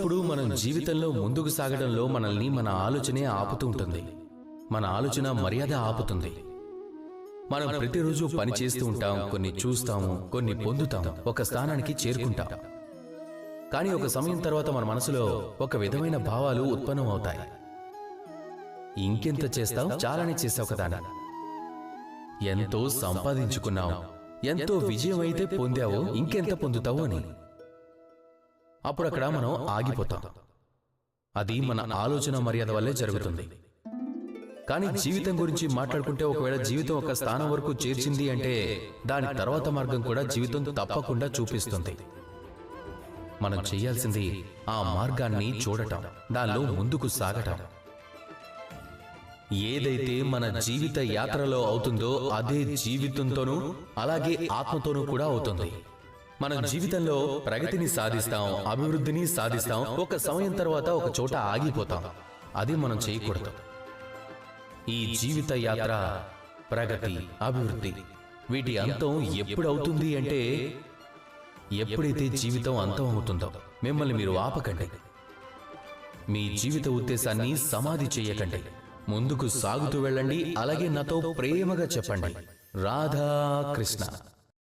ఒక్కొక్కప్పుడు మనం జీవితంలో ముందుకు సాగడంలో మనల్ని మన ఆలోచనే ఆపుతూ ఉంటుంది. మన ఆలోచన మర్యాద ఆపుతుంది. మనం ప్రతిరోజు పని చేస్తూ ఉంటాం, కొన్ని చూస్తాము, కొన్ని పొందుతాం, ఒక స్థానానికి చేరుకుంటాం. కానీ ఒక సమయం తర్వాత మన మనసులో ఒక విధమైన భావాలు ఉత్పన్నం అవుతాయి. ఇంకెంత చేస్తావు, చాలానే చేసావు కదా, ఎంతో సంపాదించుకున్నావు, ఎంతో విజయం అయితే పొందావో, ఇంకెంత పొందుతావు అని. అప్పుడు అక్కడ మనం ఆగిపోతాం. అది మన ఆలోచన మర్యాద వల్లే జరుగుతుంది. కానీ జీవితం గురించి మాట్లాడుకుంటే ఒకవేళ జీవితం ఒక స్థానం వరకు చేర్చింది అంటే దాని తర్వాత మార్గం కూడా జీవితం తప్పకుండా చూపిస్తుంది. మనం చేయాల్సింది ఆ మార్గాన్ని చూడటం, దానిలో ముందుకు సాగటం. ఏదైతే మన జీవిత యాత్రలో అవుతుందో అదే జీవితంతోనూ అలాగే ఆత్మతోనూ కూడా అవుతుంది. మనం జీవితంలో ప్రగతిని సాధిస్తాం, అభివృద్ధిని సాధిస్తాం. ఒక సమయం తర్వాత ఒక చోట ఆగిపోతాం. అది మనం చేయకూడదు. ఈ జీవిత యాత్ర, ప్రగతి, అభివృద్ధి, వీటి అంతం ఎప్పుడు అవుతుంది అంటే ఎప్పుడైతే జీవితం అంతం అవుతుందో. మిమ్మల్ని మీరు ఆపకండి. మీ జీవిత ఉద్దేశాన్ని సమాధి చేయకండి. ముందుకు సాగుతూ వెళ్ళండి. అలాగే నాతో ప్రేమగా చెప్పండి, రాధా కృష్ణ.